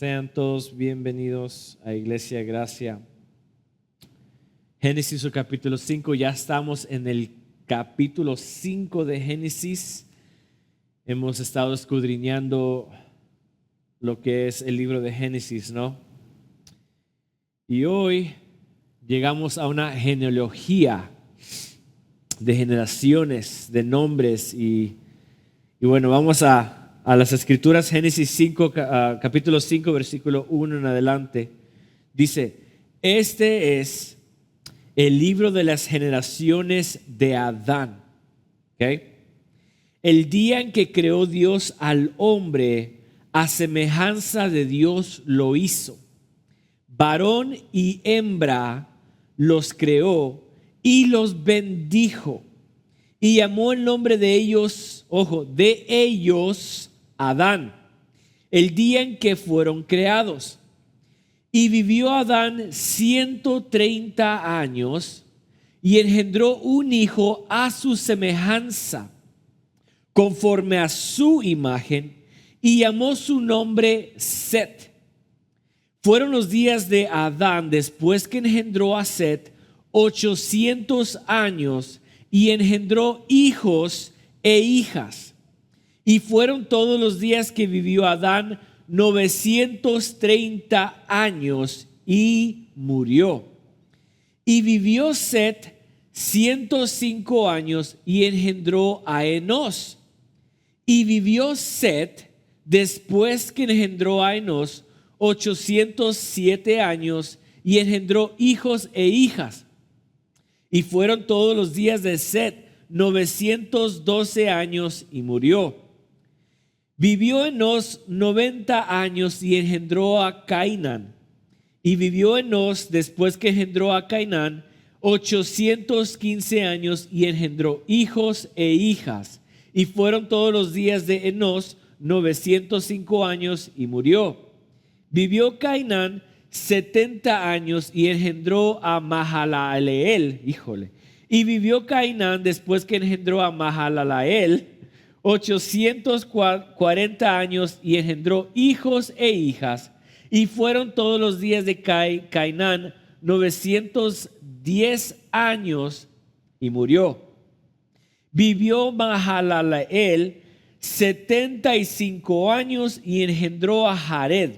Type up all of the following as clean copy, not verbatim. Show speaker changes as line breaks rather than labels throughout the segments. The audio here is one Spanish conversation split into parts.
Sean todos bienvenidos a Iglesia Gracia. Génesis capítulo 5, ya estamos en el capítulo 5 de Génesis. Hemos estado escudriñando lo que es el libro de Génesis, ¿no? Y hoy llegamos a una genealogía de generaciones, de nombres y bueno, vamos a las Escrituras. Génesis 5, capítulo 5, versículo 1 en adelante. Dice: este es el libro de las generaciones de Adán. ¿Okay? El día en que creó Dios al hombre, a semejanza de Dios lo hizo. Varón y hembra los creó y los bendijo. Y llamó el nombre de ellos, de ellos, Adán, el día en que fueron creados. Y vivió Adán 130 años y engendró un hijo a su semejanza, conforme a su imagen, y llamó su nombre Set. Fueron los días de Adán después que engendró a Set 800 años y engendró hijos e hijas. Y fueron todos los días que vivió Adán 930 años y murió. Y vivió Set 105 años y engendró a Enós. Y vivió Set después que engendró a Enós 807 años y engendró hijos e hijas. Y fueron todos los días de Set 912 años y murió. Vivió Enós 90 años y engendró a Cainán. Y vivió Enós después que engendró a Cainán 815 años y engendró hijos e hijas. Y fueron todos los días de Enós 905 años y murió. Vivió Cainán 70 años y engendró a Mahalaleel. Y vivió Cainán después que engendró a Mahalaleel 840 años y engendró hijos e hijas. Y fueron todos los días de Cainán 910 años y murió. Vivió Mahalaleel 75 años y engendró a Jared.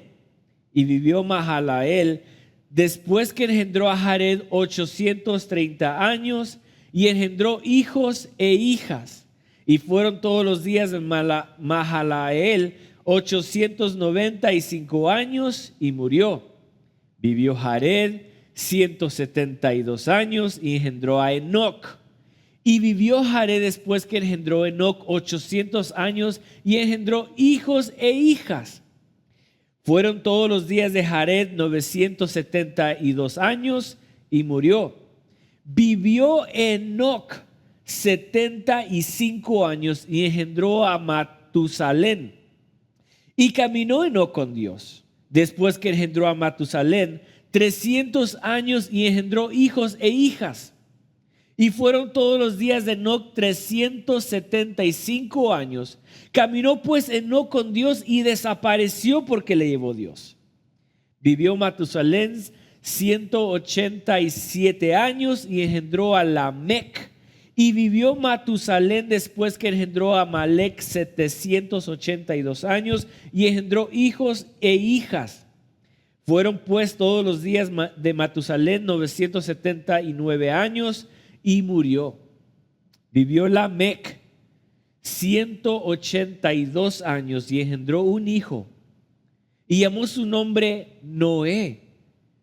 Y vivió Mahalaleel después que engendró a Jared 830 años y engendró hijos e hijas. Y fueron todos los días de Mahalaleel 895 años y murió. Vivió Jared 172 años y engendró a Enoc. Y vivió Jared después que engendró a Enoc 800 años y engendró hijos e hijas. Fueron todos los días de Jared 972 años y murió. Vivió Enoc 75 años y engendró a Matusalén. Y caminó Enoc con Dios después que engendró a Matusalén 300 años y engendró hijos e hijas. Y fueron todos los días de Enoc 375 años. Caminó pues Enoc con Dios y desapareció porque le llevó Dios. Vivió Matusalén 187 años y engendró a Lamec. Y vivió Matusalén después que engendró a Malec 782 años y engendró hijos e hijas. Fueron pues todos los días de Matusalén 979 años y murió. Vivió Lamec 182 años y engendró un hijo. Y llamó su nombre Noé,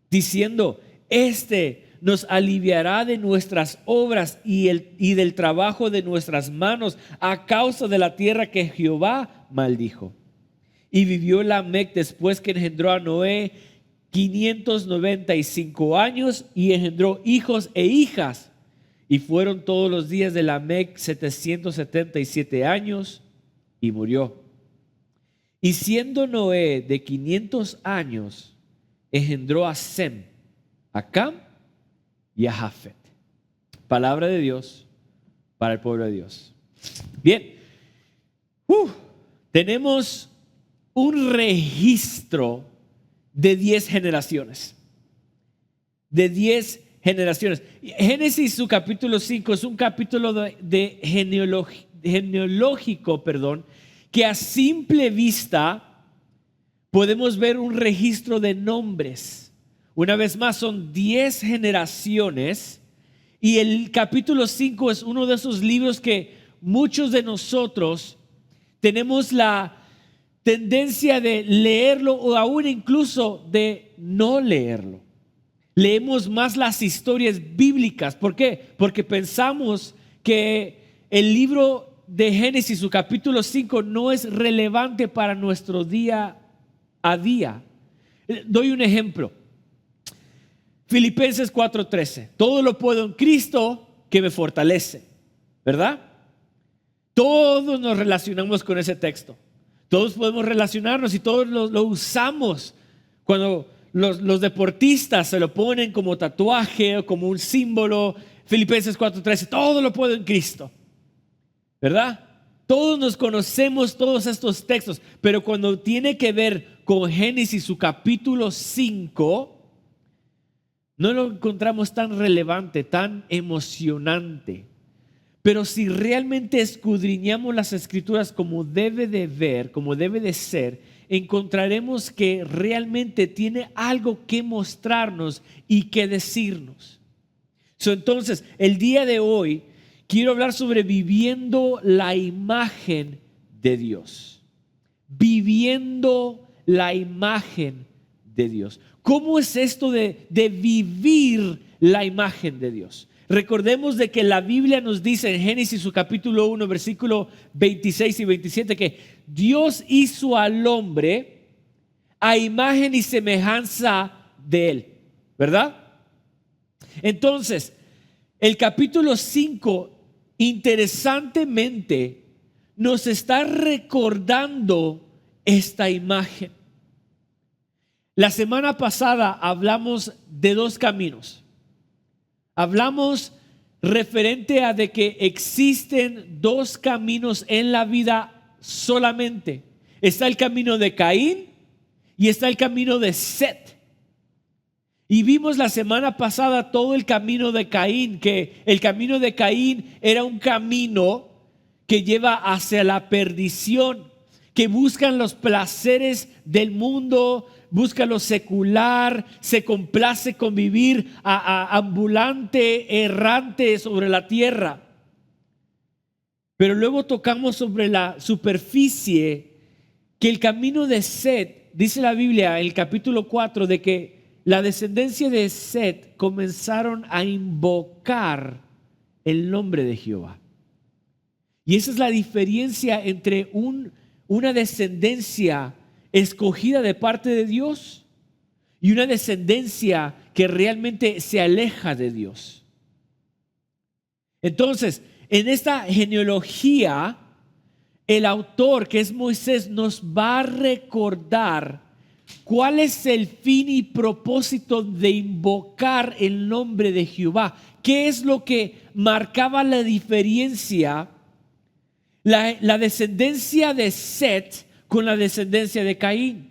diciendo: este nos aliviará de nuestras obras y del trabajo de nuestras manos a causa de la tierra que Jehová maldijo. Y vivió Lamec después que engendró a Noé 595 años y engendró hijos e hijas. Y fueron todos los días de Lamec 777 años y murió. Y siendo Noé de 500 años, engendró a Sem, a Cam y a Jafet. Palabra de Dios para el pueblo de Dios. Bien, tenemos un registro de 10 generaciones. De 10 generaciones. Génesis, su capítulo 5, es un capítulo de genealógico, que a simple vista podemos ver un registro de nombres. Una vez más, son 10 generaciones y el capítulo 5 es uno de esos libros que muchos de nosotros tenemos la tendencia de leerlo o aún incluso de no leerlo. Leemos más las historias bíblicas. ¿Por qué? Porque pensamos que el libro de Génesis, su capítulo 5, no es relevante para nuestro día a día. Doy un ejemplo. Filipenses 4:13. Todo lo puedo en Cristo que me fortalece. ¿Verdad? Todos nos relacionamos con ese texto. Todos podemos relacionarnos y todos lo usamos cuando los deportistas se lo ponen como tatuaje o como un símbolo. Filipenses 4:13, todo lo puedo en Cristo, ¿verdad? Todos nos conocemos todos estos textos, pero cuando tiene que ver con Génesis, su capítulo 5, no lo encontramos tan relevante, tan emocionante. Pero si realmente escudriñamos las Escrituras como debe de ver, como debe de ser, encontraremos que realmente tiene algo que mostrarnos y que decirnos. Entonces, el día de hoy quiero hablar sobre viviendo la imagen de Dios. Viviendo la imagen de Dios. ¿Cómo es esto de vivir la imagen de Dios? Recordemos de que la Biblia nos dice en Génesis su capítulo 1, versículo 26 y 27 que Dios hizo al hombre a imagen y semejanza de él, ¿verdad? Entonces, el capítulo 5 interesantemente nos está recordando esta imagen. La semana pasada hablamos de 2 caminos. Hablamos referente a de que existen 2 caminos en la vida solamente. Está el camino de Caín y está el camino de Set. Y vimos la semana pasada todo el camino de Caín, que el camino de Caín era un camino que lleva hacia la perdición, que buscan los placeres del mundo, busca lo secular, se complace con vivir ambulante, errante sobre la tierra. Pero luego tocamos sobre la superficie que el camino de Set, dice la Biblia en el capítulo 4, de que la descendencia de Set comenzaron a invocar el nombre de Jehová. Y esa es la diferencia entre una descendencia escogida de parte de Dios y una descendencia que realmente se aleja de Dios. Entonces, en esta genealogía, el autor, que es Moisés, nos va a recordar cuál es el fin y propósito de invocar el nombre de Jehová. ¿Qué es lo que marcaba la diferencia? La descendencia de Set con la descendencia de Caín.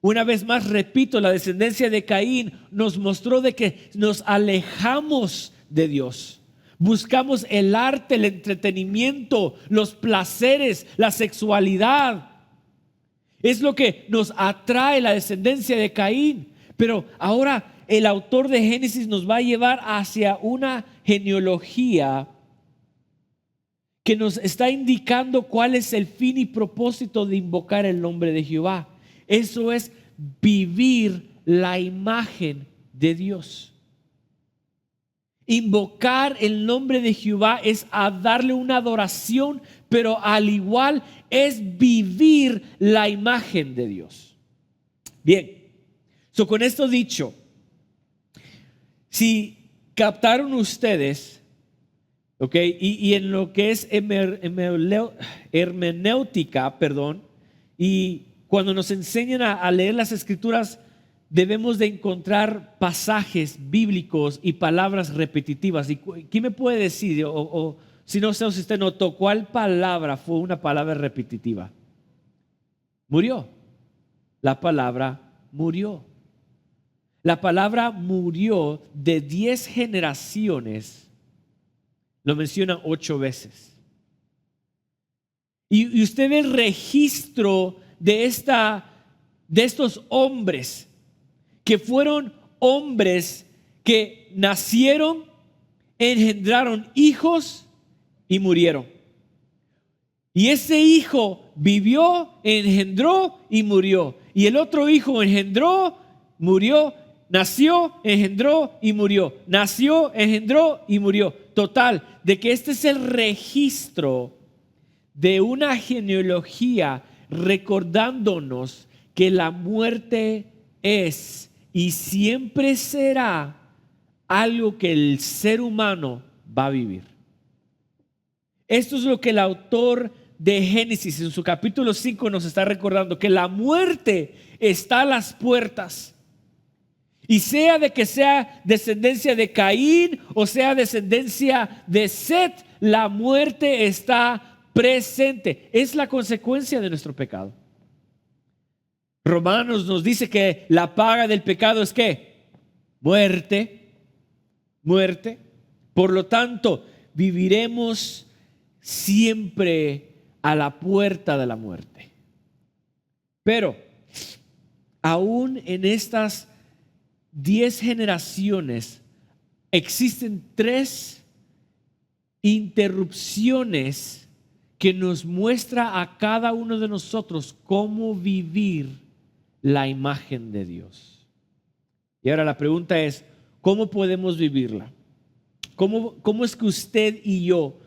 Una vez más repito, la descendencia de Caín nos mostró de que nos alejamos de Dios. Buscamos el arte, el entretenimiento, los placeres, la sexualidad. Es lo que nos atrae la descendencia de Caín. Pero ahora el autor de Génesis nos va a llevar hacia una genealogía que nos está indicando cuál es el fin y propósito de invocar el nombre de Jehová. Eso es vivir la imagen de Dios. Invocar el nombre de Jehová es a darle una adoración, pero al igual es vivir la imagen de Dios. Bien, con esto dicho, si captaron ustedes, y en lo que es hermenéutica, y cuando nos enseñan a leer las Escrituras, debemos de encontrar pasajes bíblicos y palabras repetitivas. ¿Y quién me puede decir, o si no sé si usted notó, cuál palabra fue una palabra repetitiva? Murió. La palabra murió. La palabra murió de 10 generaciones, lo menciona 8 veces. Y usted ve el registro de estos hombres, que fueron hombres que nacieron, engendraron hijos y murieron. Y ese hijo vivió, engendró y murió. Y el otro hijo engendró, murió, nació, engendró y murió. Nació, engendró y murió. Total, de que este es el registro de una genealogía recordándonos que la muerte es y siempre será algo que el ser humano va a vivir. Esto es lo que el autor de Génesis en su capítulo 5 nos está recordando, que la muerte está a las puertas. Y sea de que sea descendencia de Caín o sea descendencia de Set, la muerte está presente. Es la consecuencia de nuestro pecado. Romanos nos dice que la paga del pecado es ¿qué? Muerte. Muerte. Por lo tanto, viviremos siempre a la puerta de la muerte. Pero aún en estas 10 generaciones existen 3 interrupciones que nos muestra a cada uno de nosotros cómo vivir la imagen de Dios. Y ahora la pregunta es, ¿cómo podemos vivirla? ¿Cómo es que usted y yo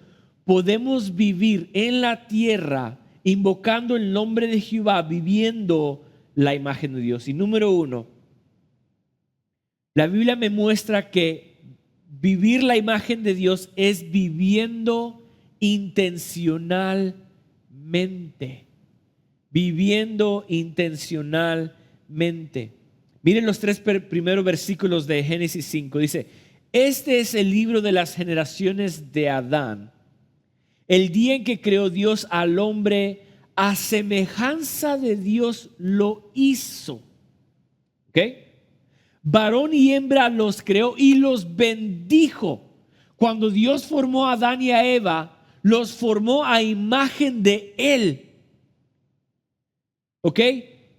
podemos vivir en la tierra invocando el nombre de Jehová, viviendo la imagen de Dios? Y número 1, la Biblia me muestra que vivir la imagen de Dios es viviendo intencionalmente. Viviendo intencionalmente. Miren los 3 primeros versículos de Génesis 5. Dice, este es el libro de las generaciones de Adán. El día en que creó Dios al hombre, a semejanza de Dios lo hizo. ¿Ok? Varón y hembra los creó y los bendijo. Cuando Dios formó a Adán y a Eva, los formó a imagen de Él. ¿Ok?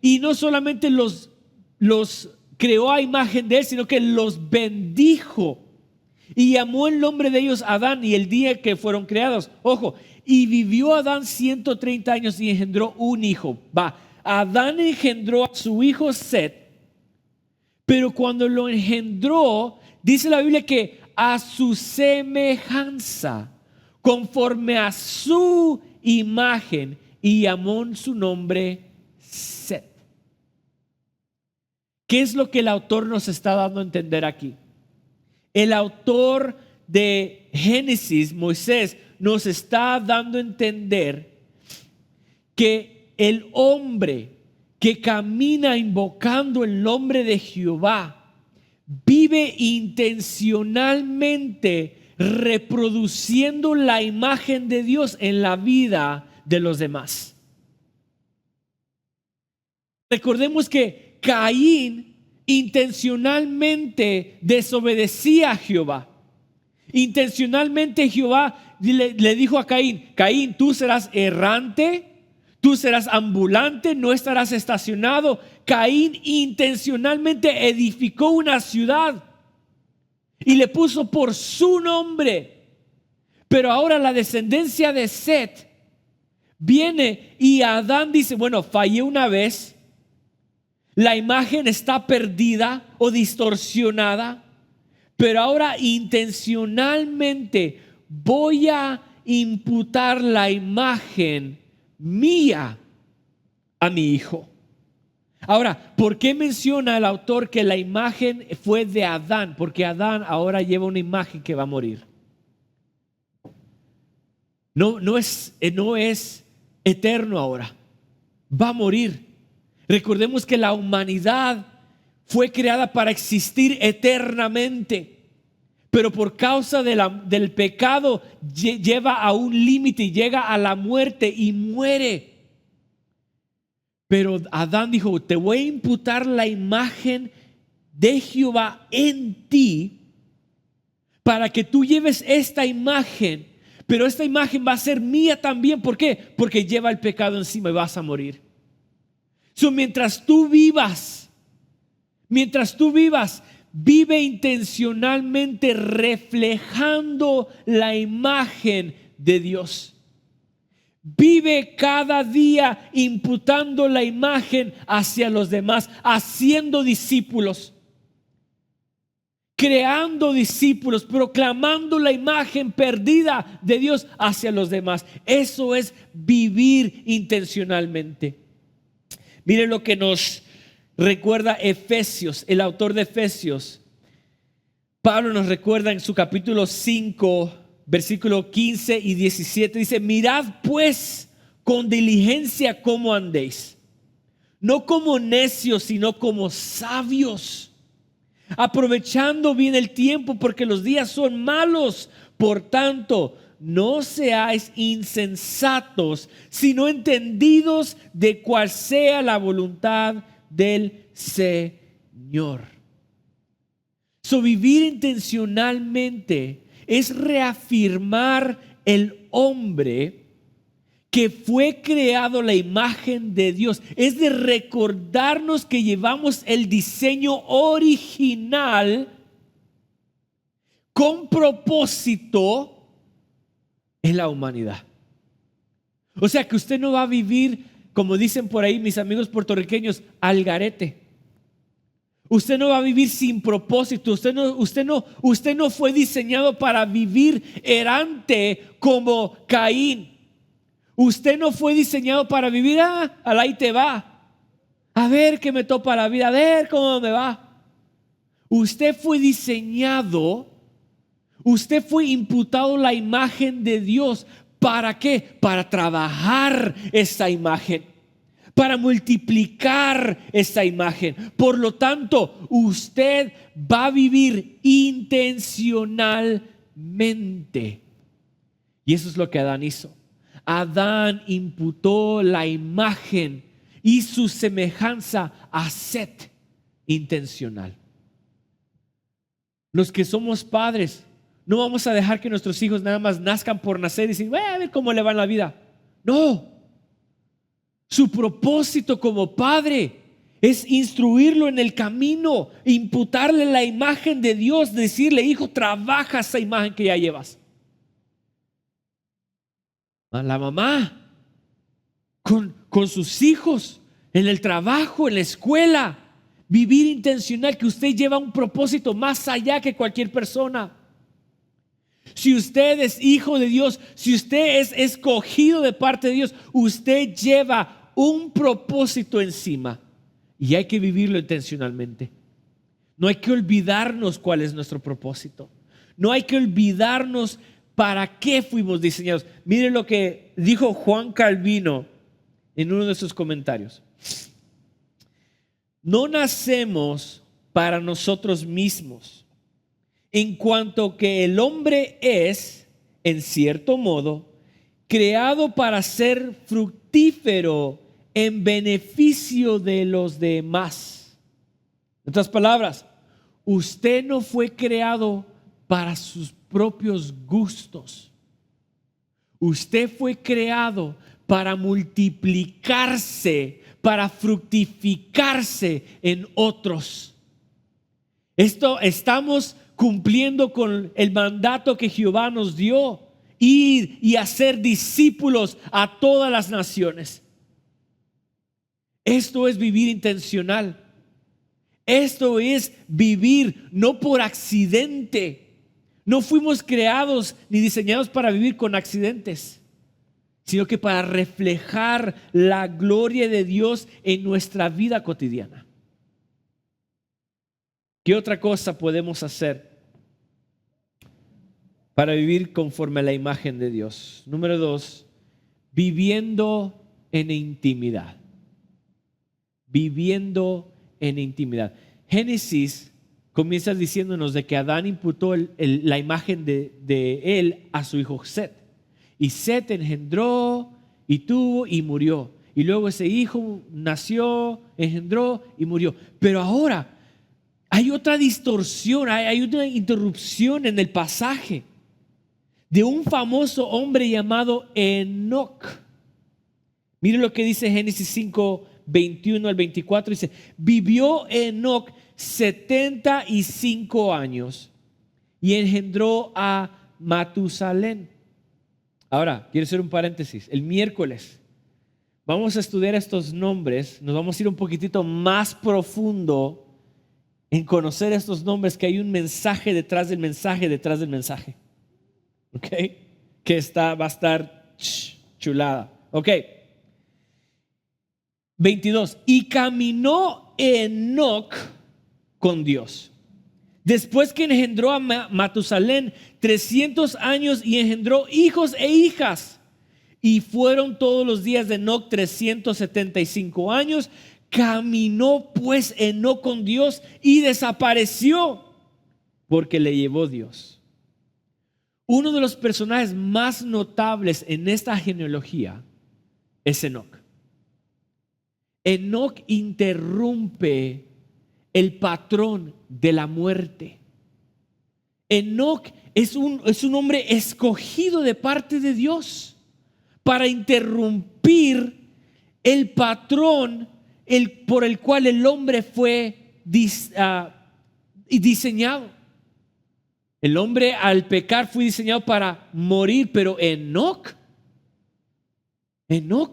Y no solamente los creó a imagen de Él, sino que los bendijo. Y llamó el nombre de ellos Adán y el día que fueron creados. Ojo, y vivió Adán 130 años y engendró un hijo. Adán engendró a su hijo Set. Pero cuando lo engendró, dice la Biblia que a su semejanza, conforme a su imagen, y llamó su nombre Set. ¿Qué es lo que el autor nos está dando a entender aquí? El autor de Génesis, Moisés, nos está dando a entender que el hombre que camina invocando el nombre de Jehová vive intencionalmente reproduciendo la imagen de Dios en la vida de los demás. Recordemos que Caín intencionalmente desobedecía a Jehová. Intencionalmente Jehová le dijo a Caín, Caín, tú serás errante, tú serás ambulante, no estarás estacionado. Caín intencionalmente edificó una ciudad y le puso por su nombre. Pero ahora la descendencia de Set viene y Adán dice, bueno, fallé una vez, la imagen está perdida o distorsionada, pero ahora intencionalmente voy a imputar la imagen mía a mi hijo. Ahora, ¿por qué menciona el autor que la imagen fue de Adán? Porque Adán ahora lleva una imagen que va a morir. No es eterno ahora, va a morir. Recordemos que la humanidad fue creada para existir eternamente, pero por causa del pecado lleva a un límite y llega a la muerte y muere. Pero Adán dijo, te voy a imputar la imagen de Jehová en ti para que tú lleves esta imagen, pero esta imagen va a ser mía también. ¿Por qué? Porque lleva el pecado encima y vas a morir. Mientras tú vivas, vive intencionalmente reflejando la imagen de Dios. Vive cada día imputando la imagen hacia los demás, haciendo discípulos, creando discípulos, proclamando la imagen perdida de Dios hacia los demás. Eso es vivir intencionalmente. Miren lo que nos recuerda Efesios, el autor de Efesios. Pablo nos recuerda en su capítulo 5, versículo 15 y 17. Dice, mirad pues con diligencia cómo andéis, no como necios, sino como sabios, aprovechando bien el tiempo, porque los días son malos. Por tanto, no seáis insensatos, sino entendidos de cuál sea la voluntad del Señor. Vivir intencionalmente es reafirmar el hombre que fue creado a la imagen de Dios. Es de recordarnos que llevamos el diseño original con propósito en la humanidad. O sea que usted no va a vivir, como dicen por ahí mis amigos puertorriqueños, al garete. Usted no va a vivir sin propósito. Usted no fue diseñado para vivir errante como Caín. Usted no fue diseñado para vivir, al ahí te va. A ver qué me topa la vida, a ver cómo me va. Usted fue diseñado, usted fue imputado la imagen de Dios. ¿Para qué? Para trabajar esa imagen, para multiplicar esa imagen. Por lo tanto, usted va a vivir intencionalmente. Y eso es lo que Adán hizo. Adán imputó la imagen y su semejanza a Set intencional. Los que somos padres, no vamos a dejar que nuestros hijos nada más nazcan por nacer y decir, a ver cómo le va en la vida. No. Su propósito como padre es instruirlo en el camino, imputarle la imagen de Dios, decirle, hijo, trabaja esa imagen que ya llevas. La mamá con sus hijos, en el trabajo, en la escuela, vivir intencional, que usted lleva un propósito más allá que cualquier persona. Si usted es hijo de Dios, si usted es escogido de parte de Dios, usted lleva un propósito encima y hay que vivirlo intencionalmente. No hay que olvidarnos cuál es nuestro propósito. No hay que olvidarnos para qué fuimos diseñados. Miren lo que dijo Juan Calvino en uno de sus comentarios. No nacemos para nosotros mismos, en cuanto que el hombre es, en cierto modo, creado para ser fructífero en beneficio de los demás. En otras palabras, usted no fue creado para sus propios gustos. Usted fue creado para multiplicarse, para fructificarse en otros. Estamos cumpliendo con el mandato que Jehová nos dio, ir y hacer discípulos a todas las naciones. Esto es vivir intencional. Esto es vivir no por accidente. No fuimos creados ni diseñados para vivir con accidentes, sino que para reflejar la gloria de Dios en nuestra vida cotidiana. ¿Qué otra cosa podemos hacer para vivir conforme a la imagen de Dios? Número 2, viviendo en intimidad. Viviendo en intimidad. Génesis comienza diciéndonos de que Adán imputó la imagen de él a su hijo Set. Y Set engendró y tuvo y murió. y luego ese hijo nació, engendró y murió. Pero ahora hay otra distorsión, hay una interrupción en el pasaje de un famoso hombre llamado Enoc. Mire lo que dice Génesis 5, 21 al 24. Dice: vivió Enoc 75 años y engendró a Matusalén. Ahora, quiero hacer un paréntesis. El miércoles vamos a estudiar estos nombres. Nos vamos a ir un poquitito más profundo en conocer estos nombres, que hay un mensaje detrás del mensaje, detrás del mensaje. ¿Ok? Que va a estar chulada. Ok. 22. Y caminó Enoc con Dios, después que engendró a Matusalén 300 años y engendró hijos e hijas. Y fueron todos los días de Enoc 375 años. Caminó pues Enoc con Dios y desapareció porque le llevó Dios. Uno de los personajes más notables en esta genealogía es Enoc. Enoc interrumpe el patrón de la muerte. Enoc es un hombre escogido de parte de Dios para interrumpir el patrón por el cual el hombre fue diseñado. El hombre al pecar fue diseñado para morir, pero Enoc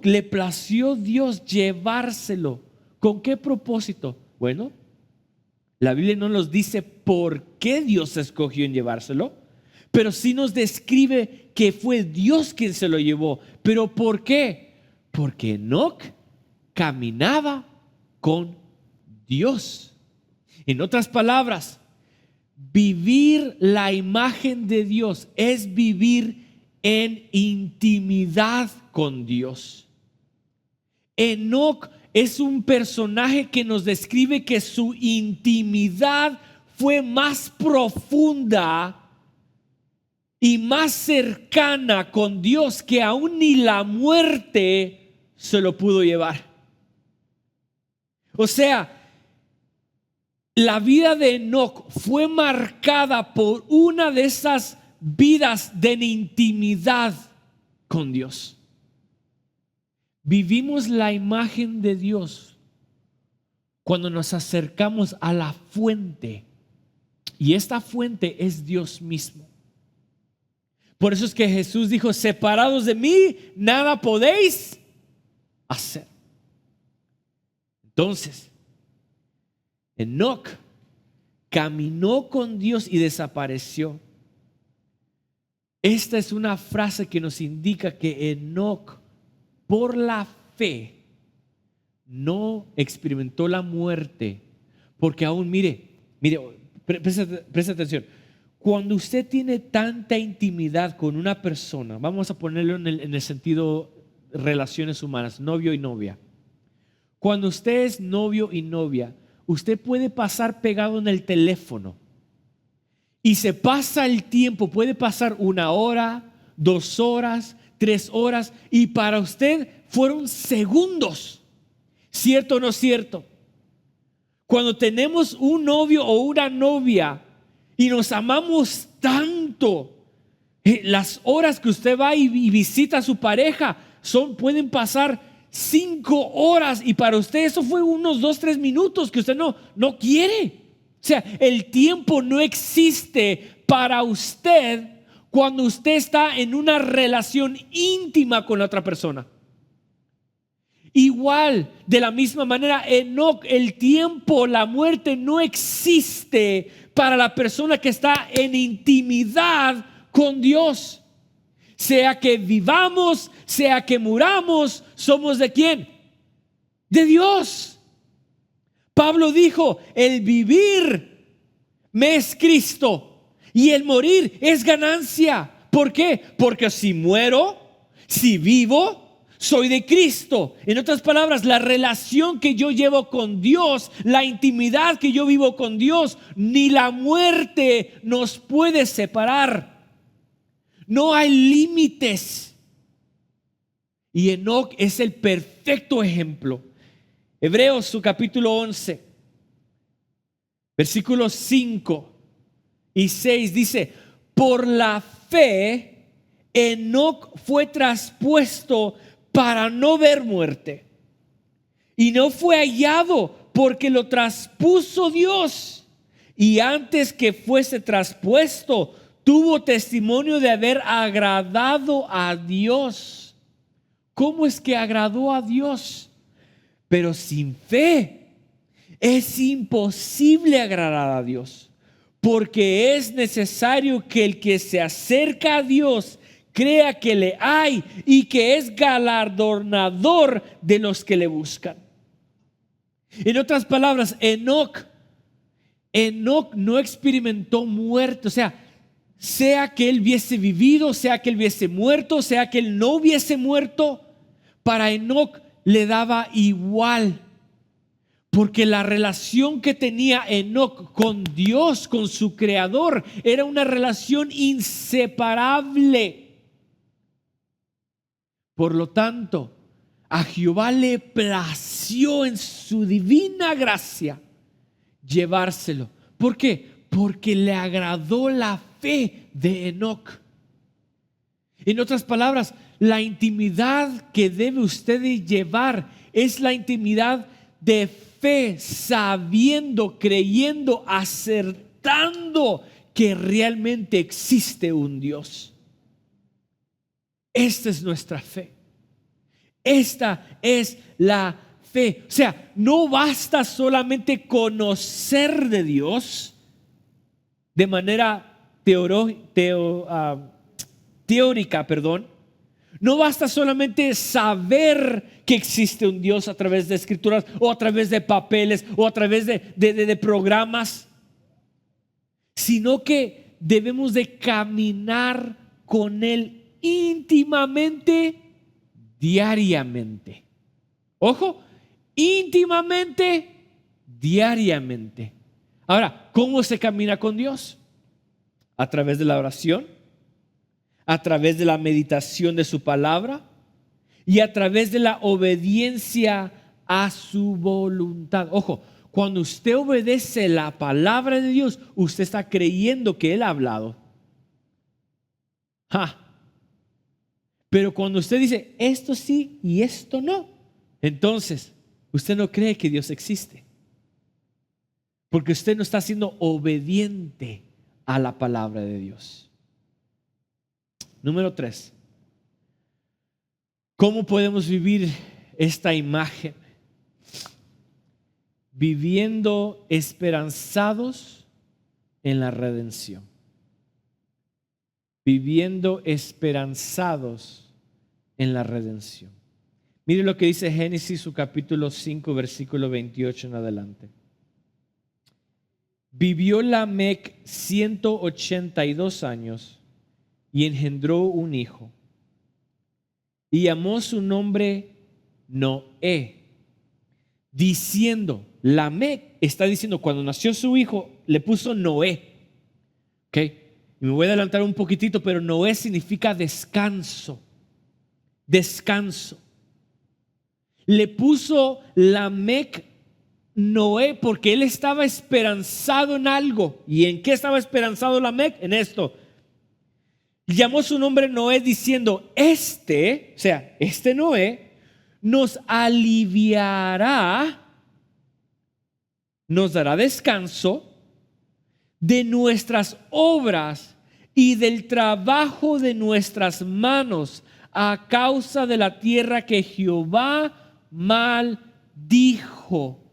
le plació Dios llevárselo. ¿Con qué propósito? Bueno, la Biblia no nos dice por qué Dios escogió en llevárselo, pero sí nos describe que fue Dios quien se lo llevó. ¿Pero por qué? Porque Enoc caminaba con Dios. En otras palabras, vivir la imagen de Dios es vivir en intimidad con Dios. Enoc es un personaje que nos describe que su intimidad fue más profunda y más cercana con Dios que aún ni la muerte se lo pudo llevar. O sea, la vida de Enoc fue marcada por una de esas vidas de intimidad con Dios. Vivimos la imagen de Dios cuando nos acercamos a la fuente, y esta fuente es Dios mismo. Por eso es que Jesús dijo: separados de mí, nada podéis hacer. Entonces, Enoc caminó con Dios y desapareció. Esta es una frase que nos indica que Enoc, por la fe, no experimentó la muerte, porque aún, mire, presta atención. Cuando usted tiene tanta intimidad con una persona, vamos a ponerlo en el sentido relaciones humanas, novio y novia. Cuando usted es novio y novia, usted puede pasar pegado en el teléfono y se pasa el tiempo, puede pasar 1 hora, 2 horas, 3 horas, y para usted fueron segundos. ¿Cierto o no cierto? Cuando tenemos un novio o una novia y nos amamos tanto, las horas que usted va y visita a su pareja pueden pasar 5 horas, y para usted eso fue unos 2, 3 minutos que usted no quiere. O sea, el tiempo no existe para usted cuando usted está en una relación íntima con la otra persona. Igual, de la misma manera, Enoc, el tiempo, la muerte no existe para la persona que está en intimidad con Dios. Sea que vivamos, sea que muramos, ¿somos de quién? De Dios. Pablo dijo: el vivir me es Cristo y el morir es ganancia. ¿Por qué? Porque si muero, si vivo, soy de Cristo. En otras palabras, la relación que yo llevo con Dios, la intimidad que yo vivo con Dios, ni la muerte nos puede separar. No hay límites. Y Enoc es el perfecto ejemplo. Hebreos, su capítulo 11, versículos 5 y 6 dice: por la fe, Enoc fue traspuesto para no ver muerte, y no fue hallado porque lo traspuso Dios. Y antes que fuese traspuesto, tuvo testimonio de haber agradado a Dios. ¿Cómo es que agradó a Dios? Pero sin fe es imposible agradar a Dios, porque es necesario que el que se acerca a Dios crea que le hay y que es galardonador de los que le buscan. En otras palabras, Enoc no experimentó muerte. O sea que él hubiese vivido, sea que él hubiese muerto, sea que él no hubiese muerto, para Enoc le daba igual, porque la relación que tenía Enoc con Dios, con su creador, era una relación inseparable. Por lo tanto, a Jehová le plació en su divina gracia llevárselo. ¿Por qué? Porque le agradó la fe de Enoc. En otras palabras, la intimidad que debe usted llevar es la intimidad de fe, sabiendo, creyendo, acertando que realmente existe un Dios. Esta es nuestra fe. Esta es la fe. O sea, no basta solamente conocer de Dios de manera teórica. No basta solamente saber que existe un Dios a través de escrituras o a través de papeles o a través de programas, sino que debemos de caminar con Él íntimamente, diariamente. Ojo, íntimamente, diariamente. Ahora, ¿cómo se camina con Dios? A través de la oración, a través de la meditación de su palabra y a través de la obediencia a su voluntad. Ojo, cuando usted obedece la palabra de Dios, usted está creyendo que Él ha hablado. Pero cuando usted dice esto sí y esto no, entonces usted no cree que Dios existe, porque usted no está siendo obediente a la palabra de Dios. Número 3. ¿Cómo podemos vivir esta imagen? Viviendo esperanzados en la redención. Viviendo esperanzados en la redención. Mire lo que dice Génesis, su capítulo 5, versículo 28 en adelante. Vivió Lamec 182 años y engendró un hijo, y llamó su nombre Noé, diciendo, Lamec está diciendo, cuando nació su hijo, le puso Noé. ¿Ok? Y me voy a adelantar un poquitito, pero Noé significa descanso. Descanso. Le puso Lamec Noé porque él estaba esperanzado en algo. ¿Y en qué estaba esperanzado Lamec? En esto. Llamó su nombre Noé diciendo, este Noé nos aliviará, nos dará descanso de nuestras obras y del trabajo de nuestras manos a causa de la tierra que Jehová maldijo.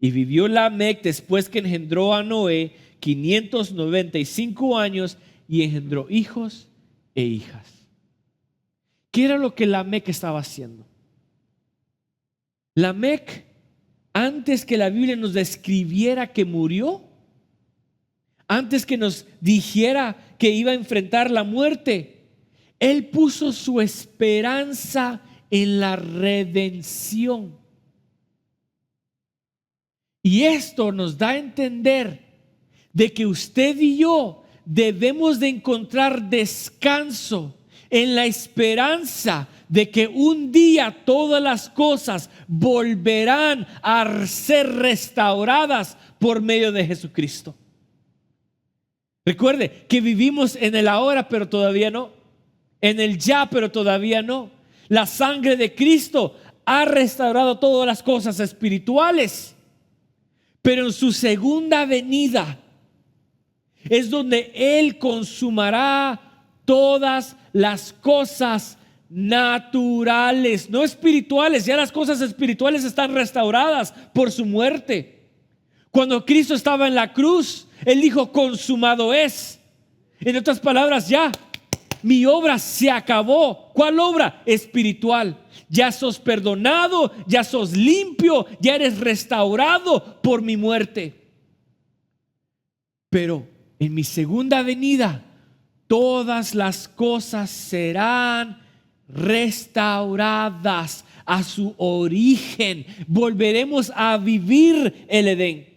Y vivió Lamec después que engendró a Noé 595 años y engendró hijos e hijas. ¿Qué era lo que Lamec estaba haciendo? Lamec, antes que la Biblia nos describiera que murió, antes que nos dijera que iba a enfrentar la muerte, él puso su esperanza en la redención. Y esto nos da a entender de que usted y yo debemos de encontrar descanso en la esperanza de que un día todas las cosas volverán a ser restauradas por medio de Jesucristo. Recuerde que vivimos en el ahora, pero todavía no. En el ya, pero todavía no. La sangre de Cristo ha restaurado todas las cosas espirituales, pero en su segunda venida es donde Él consumará todas las cosas naturales, no espirituales. Ya las cosas espirituales están restauradas por su muerte. Cuando Cristo estaba en la cruz, Él dijo: consumado es. En otras palabras, ya mi obra se acabó. ¿Cuál obra? Espiritual. Ya sos perdonado, ya sos limpio, ya eres restaurado por mi muerte. Pero en mi segunda venida, todas las cosas serán restauradas a su origen. Volveremos a vivir el Edén.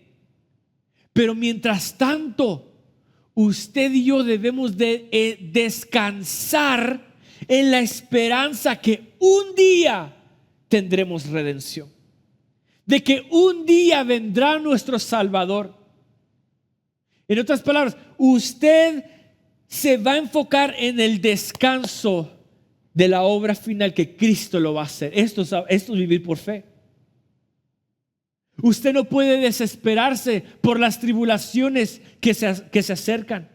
Pero mientras tanto, usted y yo debemos de descansar en la esperanza que un día tendremos redención, de que un día vendrá nuestro Salvador. En otras palabras, usted se va a enfocar en el descanso de la obra final que Cristo lo va a hacer. Esto es vivir por fe. Usted no puede desesperarse por las tribulaciones que se acercan.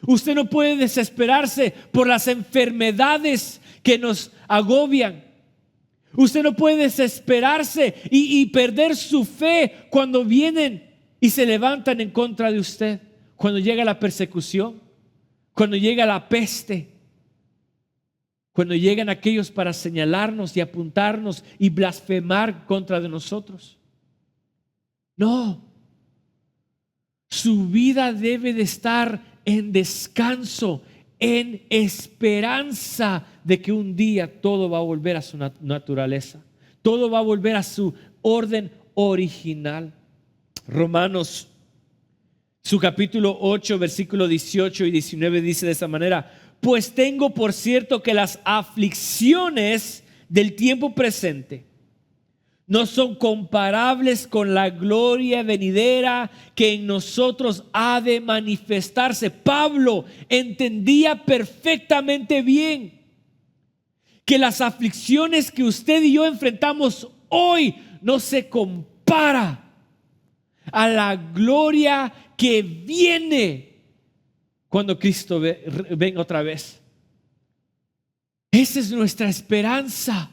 Usted no puede desesperarse por las enfermedades que nos agobian. Usted no puede desesperarse y perder su fe cuando vienen y se levantan en contra de usted. Cuando llega la persecución, cuando llega la peste, cuando llegan aquellos para señalarnos y apuntarnos y blasfemar contra de nosotros. No, su vida debe de estar en descanso, en esperanza de que un día todo va a volver a su naturaleza, todo va a volver a su orden original. Romanos, su capítulo 8, versículo 18 y 19 dice de esa manera: pues tengo por cierto que las aflicciones del tiempo presente no son comparables con la gloria venidera que en nosotros ha de manifestarse. Pablo entendía perfectamente bien que las aflicciones que usted y yo enfrentamos hoy no se compara a la gloria que viene cuando Cristo venga otra vez. Esa es nuestra esperanza.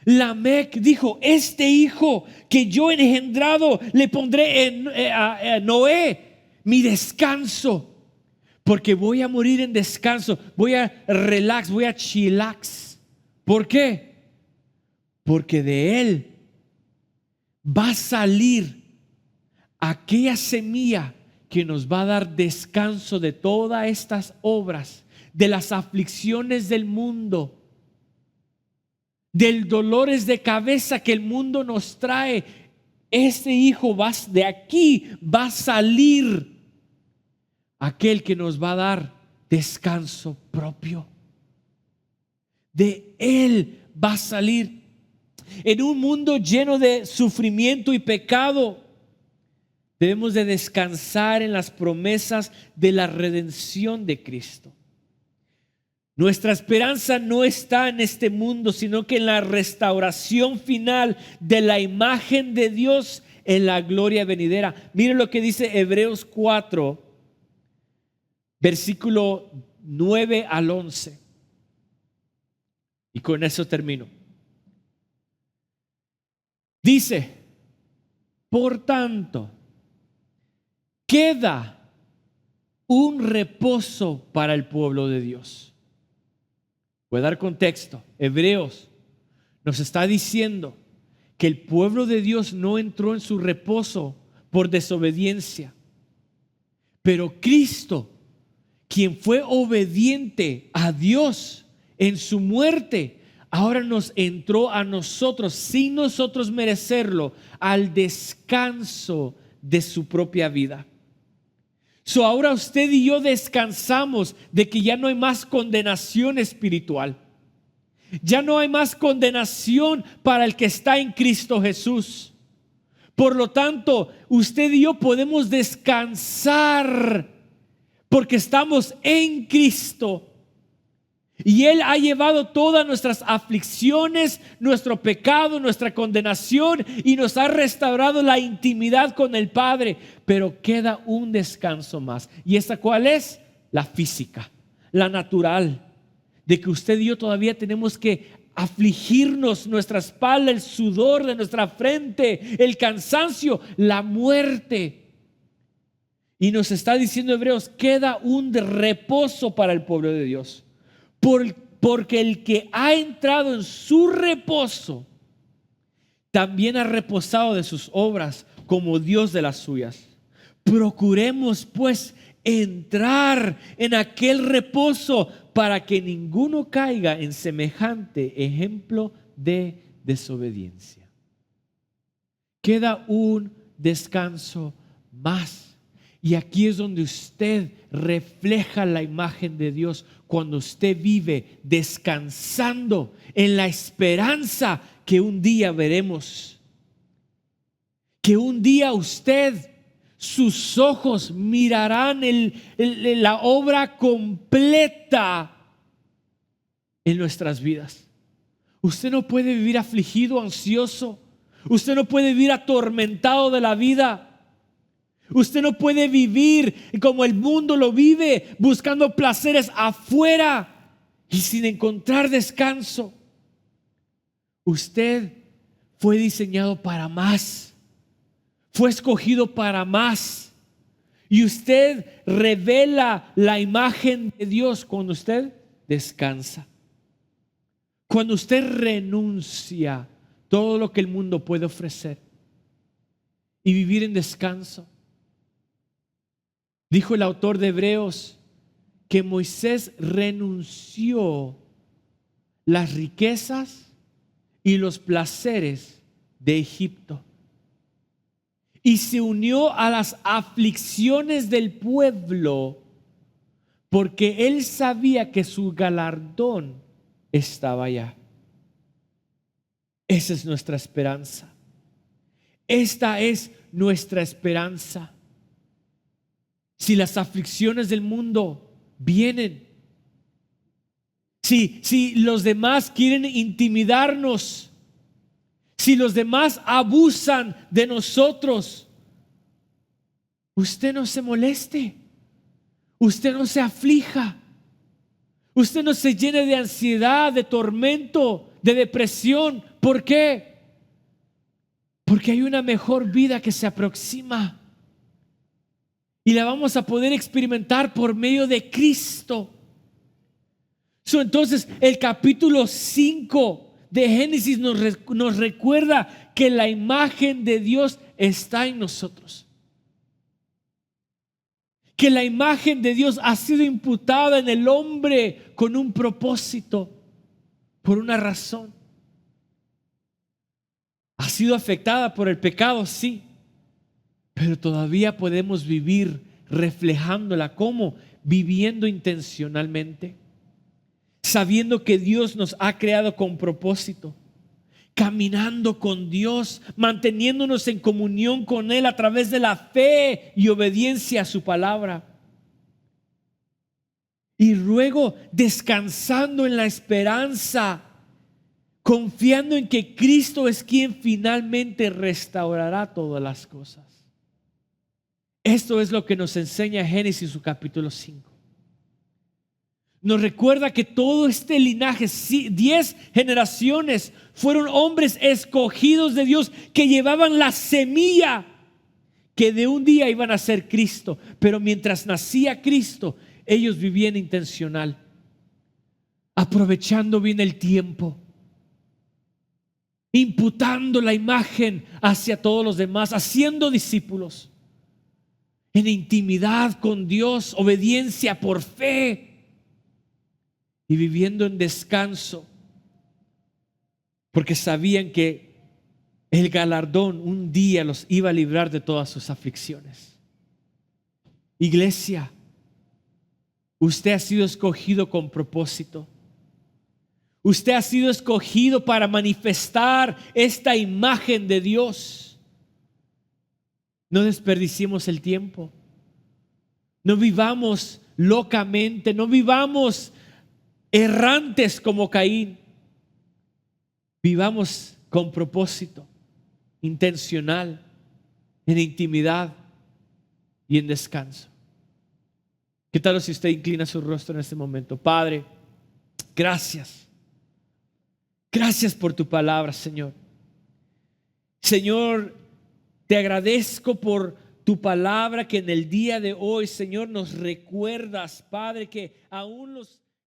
Lamec dijo: este hijo que yo he engendrado le pondré a Noé mi descanso, porque voy a morir en descanso, voy a relax, voy a chillax. ¿Por qué? Porque de él va a salir aquella semilla que nos va a dar descanso de todas estas obras, de las aflicciones del mundo, del dolores de cabeza que el mundo nos trae. Este hijo de aquí va a salir aquel que nos va a dar descanso propio. De él va a salir. En un mundo lleno de sufrimiento y pecado, debemos de descansar en las promesas de la redención de Cristo. Nuestra esperanza no está en este mundo, sino que en la restauración final de la imagen de Dios en la gloria venidera. Miren lo que dice Hebreos 4, versículo 9 al 11. Y con eso termino. Dice: por tanto, queda un reposo para el pueblo de Dios. Voy a dar contexto. Hebreos nos está diciendo que el pueblo de Dios no entró en su reposo por desobediencia, pero Cristo, quien fue obediente a Dios en su muerte, ahora nos entró a nosotros, sin nosotros merecerlo, al descanso de su propia vida. So ahora usted y yo descansamos de que ya no hay más condenación espiritual. Ya no hay más condenación para el que está en Cristo Jesús. Por lo tanto, usted y yo podemos descansar porque estamos en Cristo. Y Él ha llevado todas nuestras aflicciones, nuestro pecado, nuestra condenación, y nos ha restaurado la intimidad con el Padre. Pero queda un descanso más. ¿Y esta cuál es? La física, la natural. De que usted y yo todavía tenemos que afligirnos, nuestra espalda, el sudor de nuestra frente, el cansancio, la muerte. Y nos está diciendo Hebreos, queda un reposo para el pueblo de Dios. Porque el que ha entrado en su reposo también ha reposado de sus obras como Dios de las suyas. Procuremos pues entrar en aquel reposo para que ninguno caiga en semejante ejemplo de desobediencia. Queda un descanso más. Y aquí es donde usted refleja la imagen de Dios, cuando usted vive descansando en la esperanza que un día veremos. Que un día usted, sus ojos mirarán la obra completa en nuestras vidas. Usted no puede vivir afligido, ansioso. Usted no puede vivir atormentado de la vida. Usted no puede vivir como el mundo lo vive, buscando placeres afuera y sin encontrar descanso. Usted fue diseñado para más, fue escogido para más. Y usted revela la imagen de Dios cuando usted descansa. Cuando usted renuncia todo lo que el mundo puede ofrecer y vivir en descanso. Dijo el autor de Hebreos que Moisés renunció las riquezas y los placeres de Egipto y se unió a las aflicciones del pueblo porque él sabía que su galardón estaba allá. Esa es nuestra esperanza. Esta es nuestra esperanza. Si las aflicciones del mundo vienen, si los demás quieren intimidarnos, si los demás abusan de nosotros, usted no se moleste, usted no se aflija, usted no se llene de ansiedad, de tormento, de depresión. ¿Por qué? Porque hay una mejor vida que se aproxima. Y la vamos a poder experimentar por medio de Cristo. Entonces, el capítulo 5 de Génesis nos recuerda que la imagen de Dios está en nosotros. Que la imagen de Dios ha sido imputada en el hombre con un propósito, por una razón. Ha sido afectada por el pecado, sí. Pero todavía podemos vivir reflejándola. ¿Cómo? Viviendo intencionalmente, sabiendo que Dios nos ha creado con propósito, caminando con Dios, manteniéndonos en comunión con Él a través de la fe y obediencia a su palabra. Y luego descansando en la esperanza, confiando en que Cristo es quien finalmente restaurará todas las cosas. Esto es lo que nos enseña Génesis, su capítulo 5. Nos recuerda que todo este linaje, 10 generaciones, fueron hombres escogidos de Dios que llevaban la semilla que de un día iban a ser Cristo. Pero mientras nacía Cristo, ellos vivían intencional, aprovechando bien el tiempo, imputando la imagen hacia todos los demás, haciendo discípulos. En intimidad con Dios, obediencia por fe y viviendo en descanso, porque sabían que el galardón un día los iba a librar de todas sus aflicciones. Iglesia, usted ha sido escogido con propósito. Usted ha sido escogido para manifestar esta imagen de Dios. No desperdiciemos el tiempo. No vivamos locamente, no vivamos errantes como Caín. Vivamos con propósito, intencional, en intimidad y en descanso. ¿Qué tal si usted inclina su rostro en este momento? Padre, gracias. Gracias por tu palabra, Señor. Señor, te agradezco por tu palabra que en el día de hoy, Señor, nos recuerdas, Padre, que aún los